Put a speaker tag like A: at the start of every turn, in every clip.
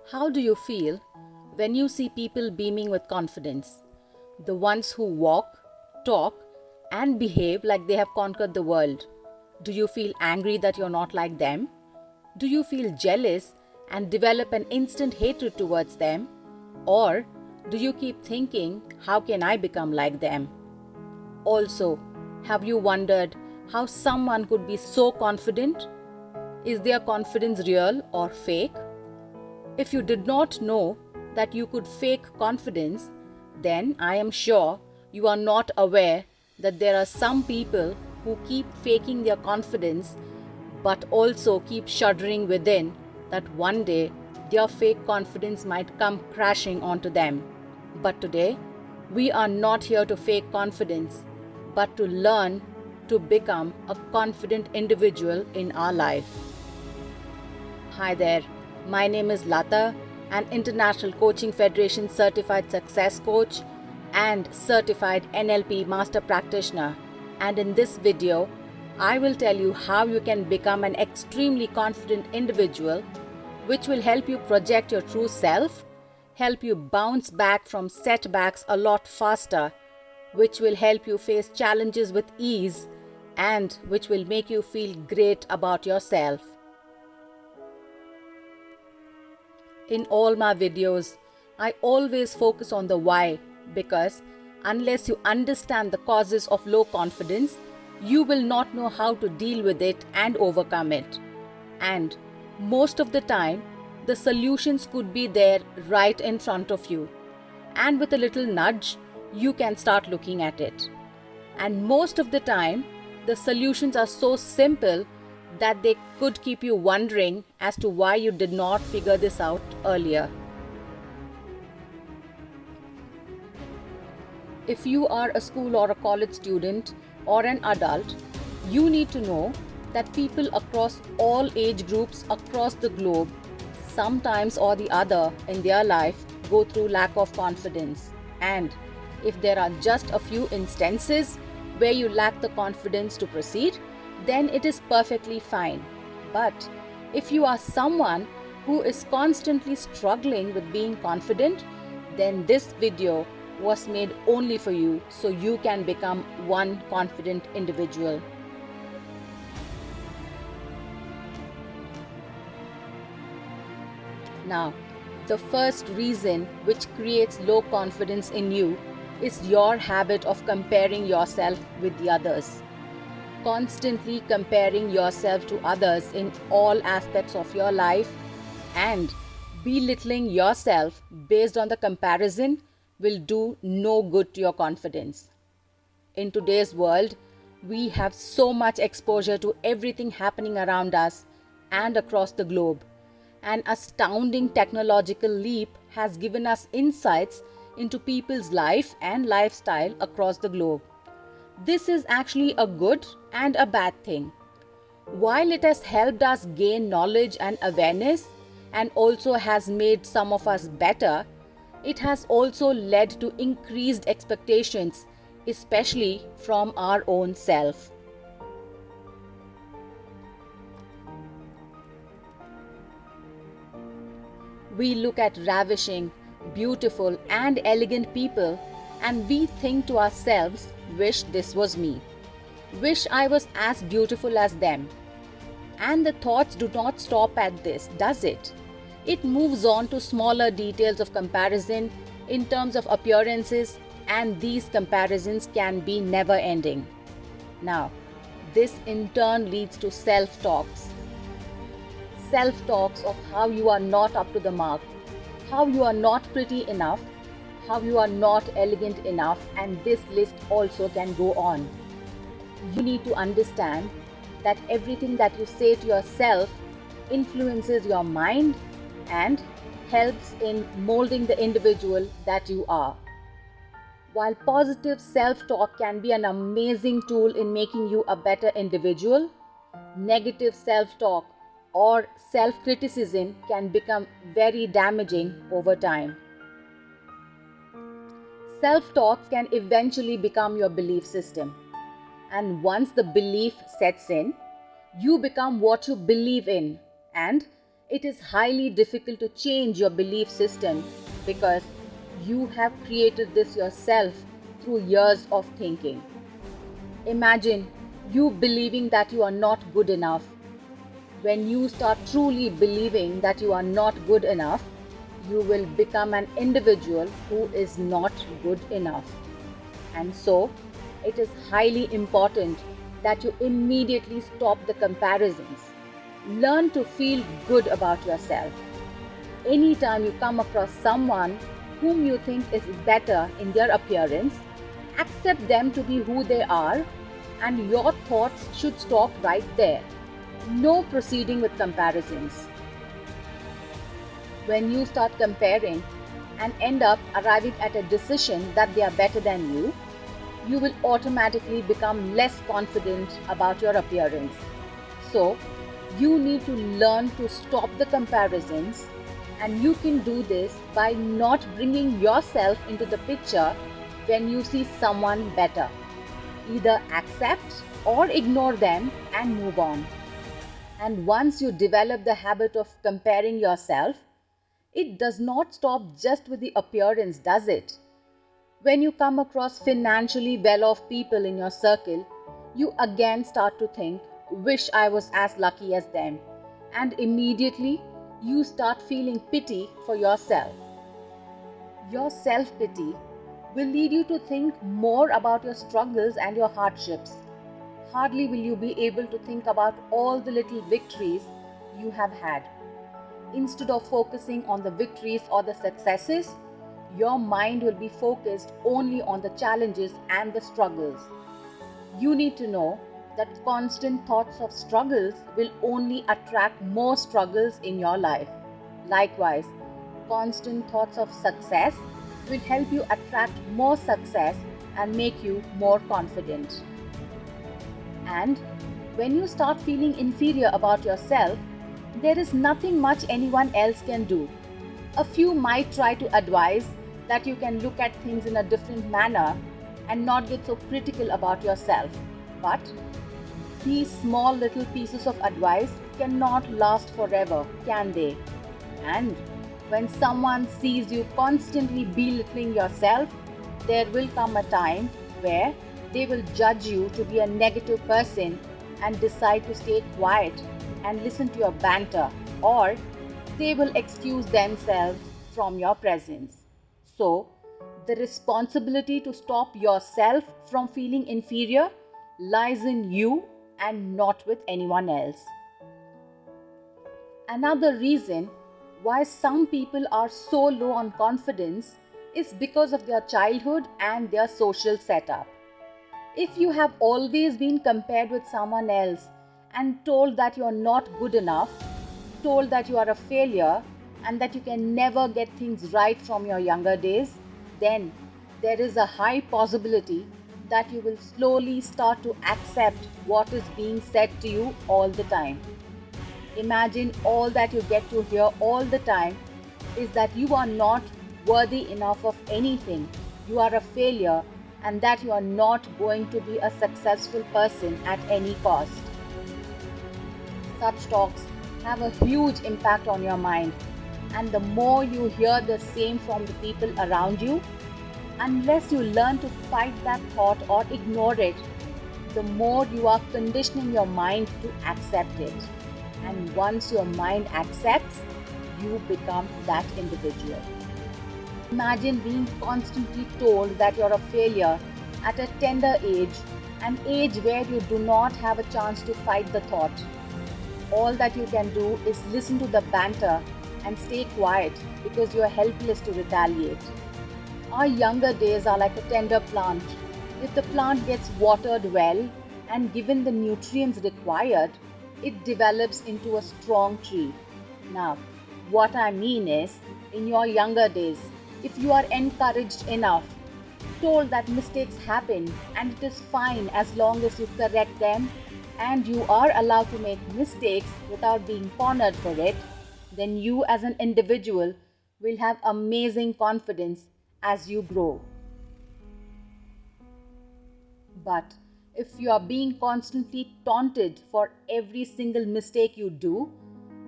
A: How do you feel when you see people beaming with confidence? The ones who walk, talk, and behave like they have conquered the world. Do you feel angry that you're not like them? Do you feel jealous and develop an instant hatred towards them? Or do you keep thinking, how can I become like them? Also, have you wondered how someone could be so confident? Is their confidence real or fake? If you did not know that you could fake confidence, then I am sure you are not aware that there are some people who keep faking their confidence but also keep shuddering within that one day their fake confidence might come crashing onto them. But today, we are not here to fake confidence, but to learn to become a confident individual in our life. Hi there, my name is Lata, an International Coaching Federation Certified Success Coach and Certified NLP Master Practitioner. And in this video, I will tell you how you can become an extremely confident individual, which will help you project your true self, help you bounce back from setbacks a lot faster, which will help you face challenges with ease, and which will make you feel great about yourself. In all my videos, I always focus on the why, because unless you understand the causes of low confidence, you will not know how to deal with it and overcome it. And most of the time, the solutions could be there right in front of you. And with a little nudge, you can start looking at it. And most of the time, the solutions are so simple that they could keep you wondering as to why you did not figure this out earlier. If you are a school or a college student or an adult, you need to know that people across all age groups across the globe, sometimes or the other in their life, go through lack of confidence. And if there are just a few instances where you lack the confidence to proceed, then it is perfectly fine. But if you are someone who is constantly struggling with being confident, then this video was made only for you so you can become one confident individual. Now, the first reason which creates low confidence in you is your habit of comparing yourself with the others. Constantly comparing yourself to others in all aspects of your life and belittling yourself based on the comparison will do no good to your confidence. In today's world, we have so much exposure to everything happening around us and across the globe. An astounding technological leap has given us insights into people's life and lifestyle across the globe. This is actually a good and a bad thing. While it has helped us gain knowledge and awareness and also has made some of us better, it has also led to increased expectations, especially from our own self. We look at ravishing, beautiful, and elegant people and we think to ourselves, wish this was me. Wish I was as beautiful as them. And the thoughts do not stop at this, does it? It moves on to smaller details of comparison in terms of appearances, and these comparisons can be never ending. Now, this in turn leads to self-talks. Self-talks of how you are not up to the mark, how you are not pretty enough, how you are not elegant enough, and this list also can go on. You need to understand that everything that you say to yourself influences your mind and helps in molding the individual that you are. While positive self-talk can be an amazing tool in making you a better individual, negative self-talk or self-criticism can become very damaging over time. Self-talk can eventually become your belief system. And once the belief sets in, you become what you believe in. And It is highly difficult to change your belief system because you have created this yourself through years of thinking. Imagine you believing that you are not good enough. When you start truly believing that you are not good enough, you will become an individual who is not good enough. And so, it is highly important that you immediately stop the comparisons. Learn to feel good about yourself. Anytime you come across someone whom you think is better in their appearance, accept them to be who they are, and your thoughts should stop right there. No proceeding with comparisons. When you start comparing and end up arriving at a decision that they are better than you will automatically become less confident about your appearance. So, you need to learn to stop the comparisons, and you can do this by not bringing yourself into the picture when you see someone better. Either accept or ignore them and move on. And once you develop the habit of comparing yourself, it does not stop just with the appearance, does it? When you come across financially well off people in your circle, you again start to think, wish I was as lucky as them. And immediately you start feeling pity for yourself. Your self pity will lead you to think more about your struggles and your hardships. Hardly will you be able to think about all the little victories you have had. Instead of focusing on the victories or the successes, your mind will be focused only on the challenges and the struggles. You need to know that constant thoughts of struggles will only attract more struggles in your life. Likewise, constant thoughts of success will help you attract more success and make you more confident. And when you start feeling inferior about yourself, there is nothing much anyone else can do. A few might try to advise that you can look at things in a different manner and not get so critical about yourself. But these small little pieces of advice cannot last forever, can they? And when someone sees you constantly belittling yourself, there will come a time where they will judge you to be a negative person and decide to stay quiet and listen to your banter, or they will excuse themselves from your presence. So, the responsibility to stop yourself from feeling inferior lies in you and not with anyone else. Another reason why some people are so low on confidence is because of their childhood and their social setup. If you have always been compared with someone else and told that you are not good enough, told that you are a failure, and that you can never get things right from your younger days, then there is a high possibility that you will slowly start to accept what is being said to you all the time. Imagine all that you get to hear all the time is that you are not worthy enough of anything, you are a failure, and that you are not going to be a successful person at any cost. Such talks have a huge impact on your mind, and the more you hear the same from the people around you, unless you learn to fight that thought or ignore it, the more you are conditioning your mind to accept it. And once your mind accepts, you become that individual. Imagine being constantly told that you're a failure at a tender age, an age where you do not have a chance to fight the thought. All that you can do is listen to the banter and stay quiet because you are helpless to retaliate. Our younger days are like a tender plant. If the plant gets watered well and given the nutrients required, it develops into a strong tree. Now, what I mean is, in your younger days, if you are encouraged enough, told that mistakes happen and it is fine as long as you correct them, and you are allowed to make mistakes without being cornered for it, then you as an individual will have amazing confidence as you grow. But if you are being constantly taunted for every single mistake you do,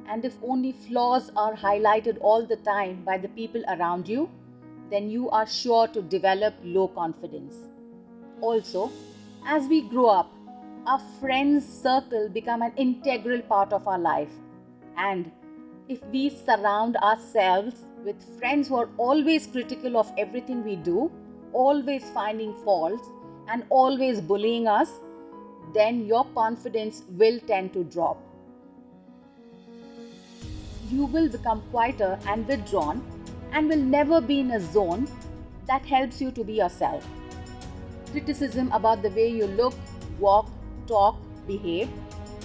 A: and if only flaws are highlighted all the time by the people around you, then you are sure to develop low confidence. Also, as we grow up, our friends' circle become an integral part of our life. And if we surround ourselves with friends who are always critical of everything we do, always finding faults, and always bullying us, then your confidence will tend to drop. You will become quieter and withdrawn and will never be in a zone that helps you to be yourself. Criticism about the way you look, walk, talk, behave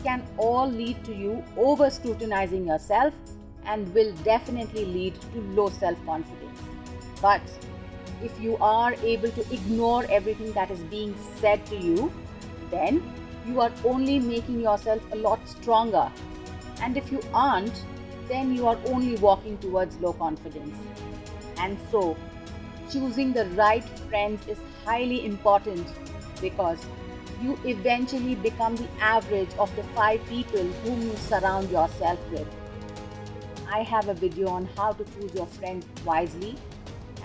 A: can all lead to you over scrutinizing yourself and will definitely lead to low self-confidence. But if you are able to ignore everything that is being said to you, then you are only making yourself a lot stronger. And if you aren't, then you are only walking towards low confidence. And so, choosing the right friends is highly important because you eventually become the average of the 5 people whom you surround yourself with. I have a video on how to choose your friends wisely,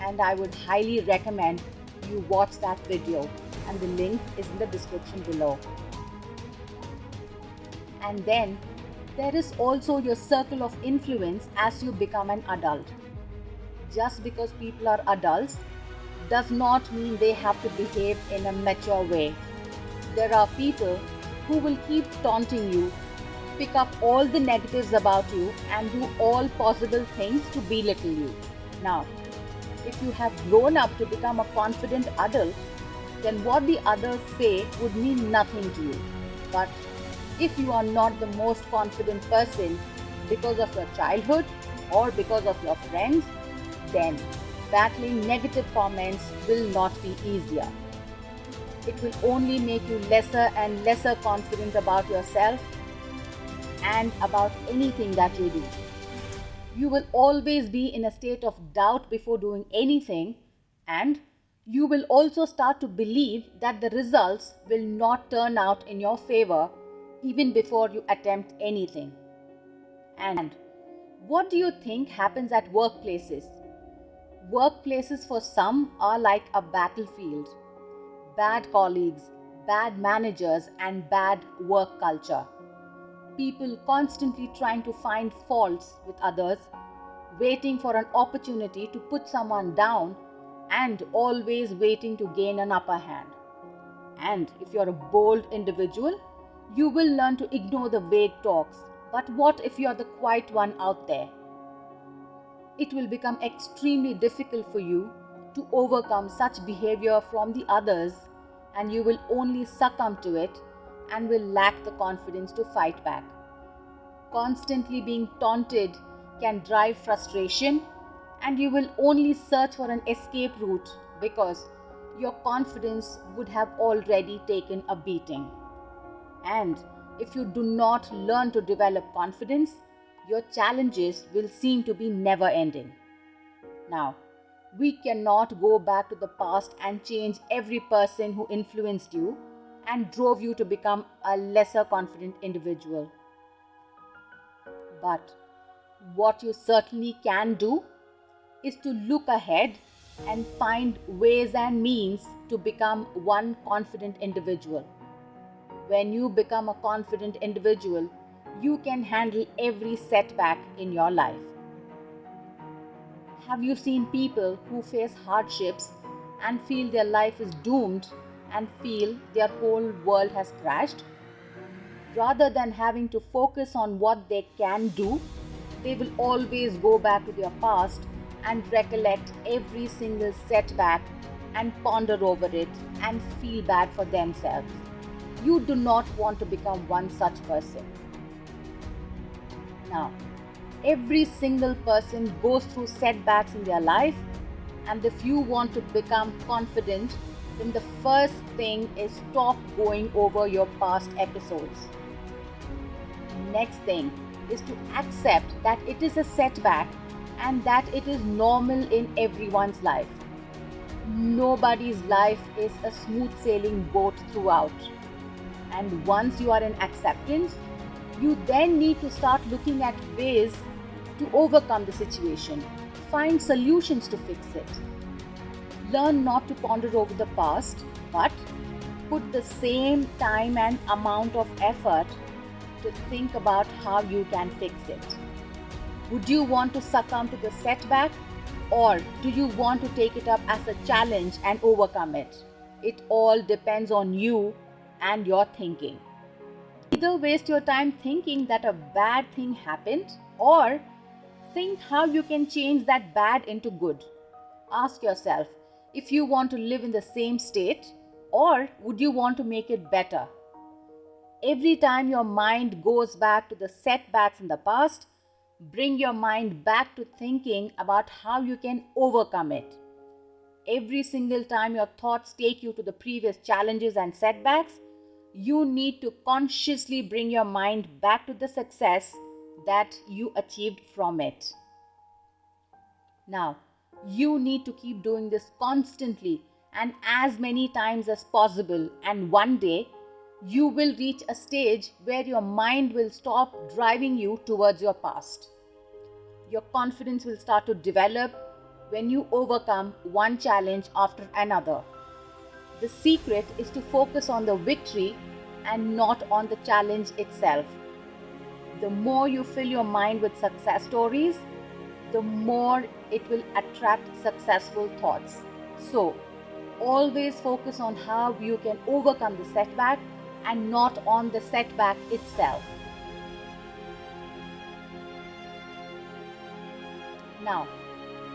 A: and I would highly recommend you watch that video, and the link is in the description below. And then there is also your circle of influence as you become an adult. Just because people are adults does not mean they have to behave in a mature way. There are people who will keep taunting you, pick up all the negatives about you, and do all possible things to belittle you. Now, if you have grown up to become a confident adult, then what the others say would mean nothing to you. But if you are not the most confident person because of your childhood or because of your friends, then battling negative comments will not be easier. It will only make you lesser and lesser confident about yourself and about anything that you do. You will always be in a state of doubt before doing anything, and you will also start to believe that the results will not turn out in your favor even before you attempt anything. And what do you think happens at workplaces? Workplaces for some are like a battlefield. Bad colleagues, bad managers, and bad work culture. People constantly trying to find faults with others, waiting for an opportunity to put someone down, and always waiting to gain an upper hand. And if you're a bold individual, you will learn to ignore the vague talks. But what if you're the quiet one out there? It will become extremely difficult for you to overcome such behavior from the others, and you will only succumb to it and will lack the confidence to fight back. Constantly being taunted can drive frustration, and you will only search for an escape route because your confidence would have already taken a beating. And if you do not learn to develop confidence, your challenges will seem to be never ending. Now, we cannot go back to the past and change every person who influenced you and drove you to become a lesser confident individual. But what you certainly can do is to look ahead and find ways and means to become one confident individual. When you become a confident individual, you can handle every setback in your life. Have you seen people who face hardships and feel their life is doomed and feel their whole world has crashed? Rather than having to focus on what they can do, they will always go back to their past and recollect every single setback and ponder over it and feel bad for themselves. You do not want to become one such person. Now, every single person goes through setbacks in their life, and if you want to become confident, then the first thing is stop going over your past episodes. Next thing is to accept that it is a setback and that it is normal in everyone's life. Nobody's life is a smooth sailing boat throughout. And once you are in acceptance, You then need to start looking at ways to overcome the situation. Find solutions to fix it. Learn not to ponder over the past, but put the same time and amount of effort to think about how you can fix it. Would you want to succumb to the setback, or do you want to take it up as a challenge and overcome it? It all depends on you and your thinking. Either waste your time thinking that a bad thing happened, or think how you can change that bad into good. Ask yourself if you want to live in the same state, or would you want to make it better? Every time your mind goes back to the setbacks in the past, bring your mind back to thinking about how you can overcome it. Every single time your thoughts take you to the previous challenges and setbacks, you need to consciously bring your mind back to the success that you achieved from it. Now, you need to keep doing this constantly and as many times as possible, and one day you will reach a stage where your mind will stop driving you towards your past. Your confidence will start to develop when you overcome one challenge after another. The secret is to focus on the victory and not on the challenge itself. The more you fill your mind with success stories, the more it will attract successful thoughts. So, always focus on how you can overcome the setback and not on the setback itself. Now,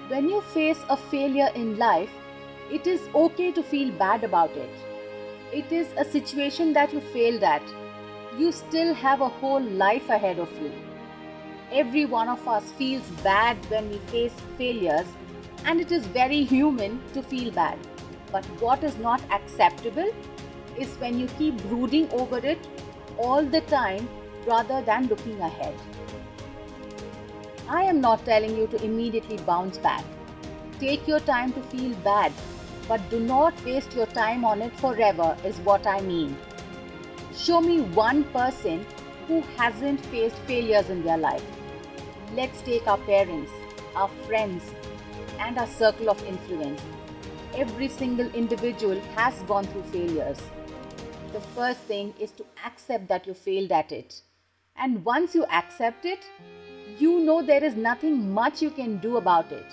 A: when you face a failure in life, it is okay to feel bad about it. It is a situation that you failed at. You still have a whole life ahead of you. Every one of us feels bad when we face failures, and it is very human to feel bad. But what is not acceptable is when you keep brooding over it all the time rather than looking ahead. I am not telling you to immediately bounce back. Take your time to feel bad, but do not waste your time on it forever, is what I mean. Show me one person who hasn't faced failures in their life. Let's take our parents, our friends, and our circle of influence. Every single individual has gone through failures. The first thing is to accept that you failed at it. And once you accept it, you know there is nothing much you can do about it.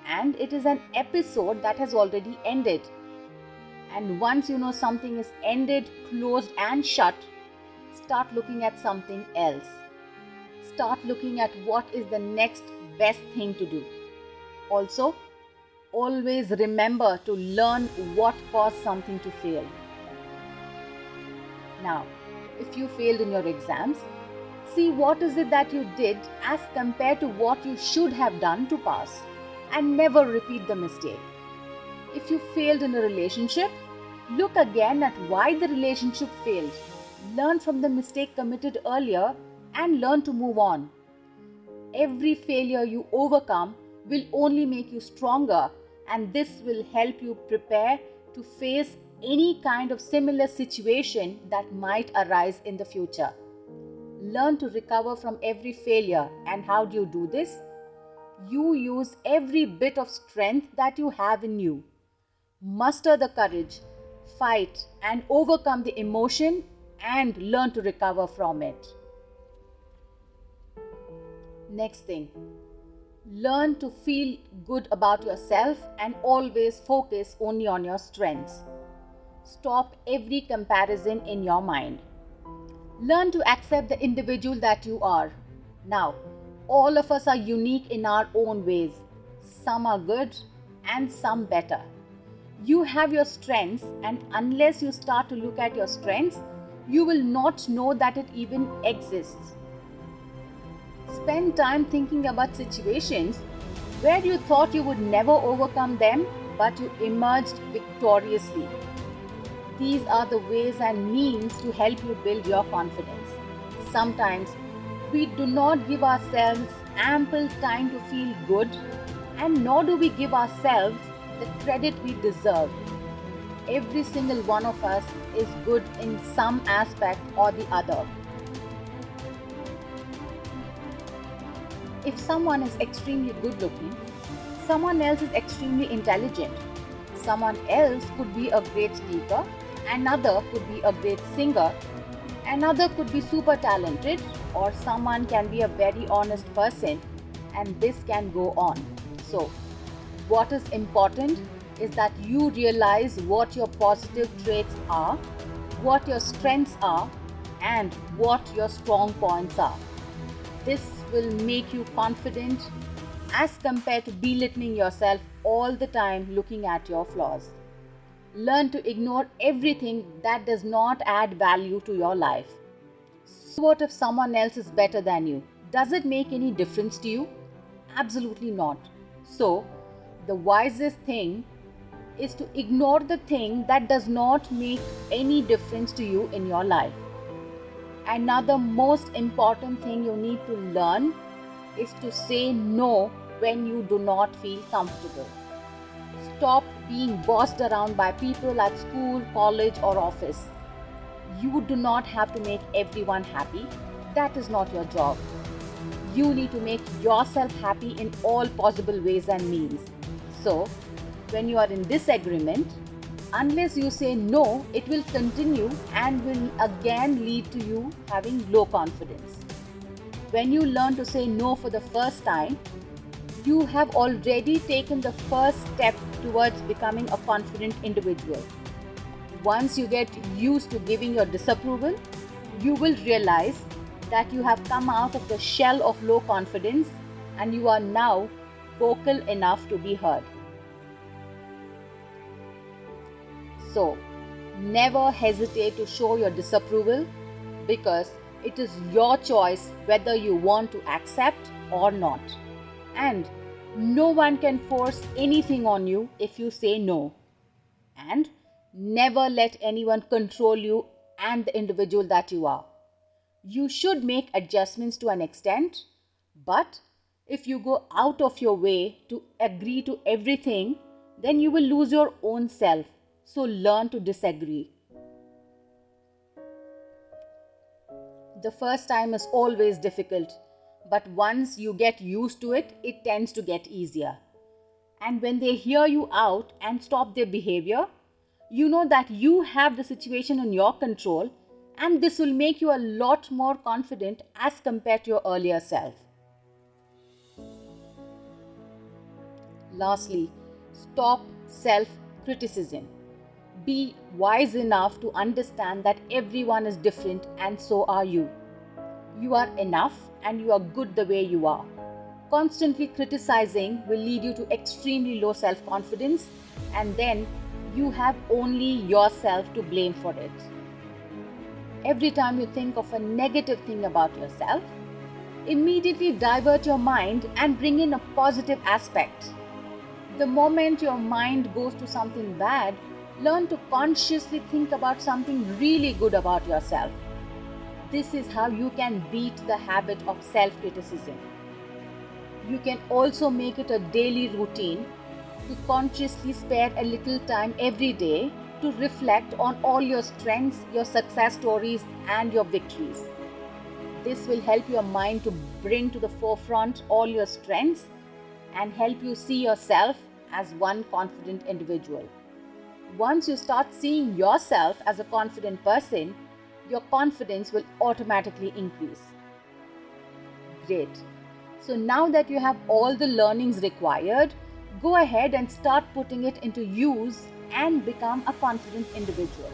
A: And it is an episode that has already ended. And once you know something is ended, closed, and shut, start looking at something else. Start looking at what is the next best thing to do. Also, always remember to learn what caused something to fail. Now, if you failed in your exams, see what is it that you did as compared to what you should have done to pass, and never repeat the mistake. If you failed in a relationship, look again at why the relationship failed. Learn from the mistake committed earlier and learn to move on. Every failure you overcome will only make you stronger, and this will help you prepare to face any kind of similar situation that might arise in the future. Learn to recover from every failure. And how do you do this? You use every bit of strength that you have in you. Muster the courage, fight, and overcome the emotion, and learn to recover from it. Next thing, learn to feel good about yourself and always focus only on your strengths. Stop every comparison in your mind. Learn to accept the individual that you are. Now, all of us are unique in our own ways. Some are good and some better. You have your strengths, and unless you start to look at your strengths, you will not know that it even exists. Spend time thinking about situations where you thought you would never overcome them, but you emerged victoriously. These are the ways and means to help you build your confidence. Sometimes we do not give ourselves ample time to feel good, and nor do we give ourselves the credit we deserve. Every single one of us is good in some aspect or the other. If someone is extremely good looking, someone else is extremely intelligent. Someone else could be a great speaker, another could be a great singer, another could be super talented, or someone can be a very honest person, and this can go on. So, what is important is that you realize what your positive traits are, what your strengths are, and what your strong points are. This will make you confident as compared to belittling yourself all the time looking at your flaws. Learn to ignore everything that does not add value to your life. So, what if someone else is better than you? Does it make any difference to you? Absolutely not. So, the wisest thing is to ignore the thing that does not make any difference to you in your life. Another most important thing you need to learn is to say no when you do not feel comfortable. Stop being bossed around by people at school, college, or office. You do not have to make everyone happy. That is not your job. You need to make yourself happy in all possible ways and means. So, when you are in disagreement, unless you say no, it will continue and will again lead to you having low confidence. When you learn to say no for the first time, you have already taken the first step towards becoming a confident individual. Once you get used to giving your disapproval, you will realize that you have come out of the shell of low confidence and you are now vocal enough to be heard. So, never hesitate to show your disapproval because it is your choice whether you want to accept or not. And no one can force anything on you if you say no. And never let anyone control you and the individual that you are. You should make adjustments to an extent, but if you go out of your way to agree to everything, then you will lose your own self. So learn to disagree. The first time is always difficult, but once you get used to it, it tends to get easier. And when they hear you out and stop their behavior, you know that you have the situation in your control, and this will make you a lot more confident as compared to your earlier self. Lastly, stop self-criticism. Be wise enough to understand that everyone is different and so are you. You are enough and you are good the way you are. Constantly criticizing will lead you to extremely low self-confidence, and then you have only yourself to blame for it. Every time you think of a negative thing about yourself, immediately divert your mind and bring in a positive aspect. The moment your mind goes to something bad, learn to consciously think about something really good about yourself. This is how you can beat the habit of self-criticism. You can also make it a daily routine to consciously spare a little time every day to reflect on all your strengths, your success stories, and your victories. This will help your mind to bring to the forefront all your strengths and help you see yourself as one confident individual. Once you start seeing yourself as a confident person, your confidence will automatically increase. Great. So now that you have all the learnings required, go ahead and start putting it into use and become a confident individual.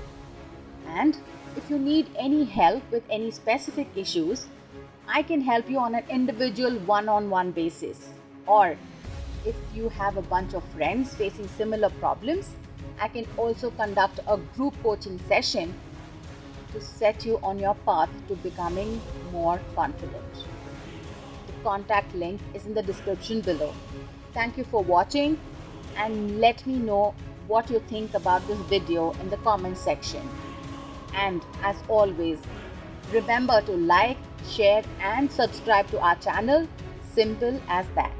A: And if you need any help with any specific issues, I can help you on an individual one-on-one basis. Or if you have a bunch of friends facing similar problems, I can also conduct a group coaching session to set you on your path to becoming more confident. The contact link is in the description below. Thank you for watching, and let me know what you think about this video in the comment section. And as always, remember to like, share and subscribe to our channel. Simple as that.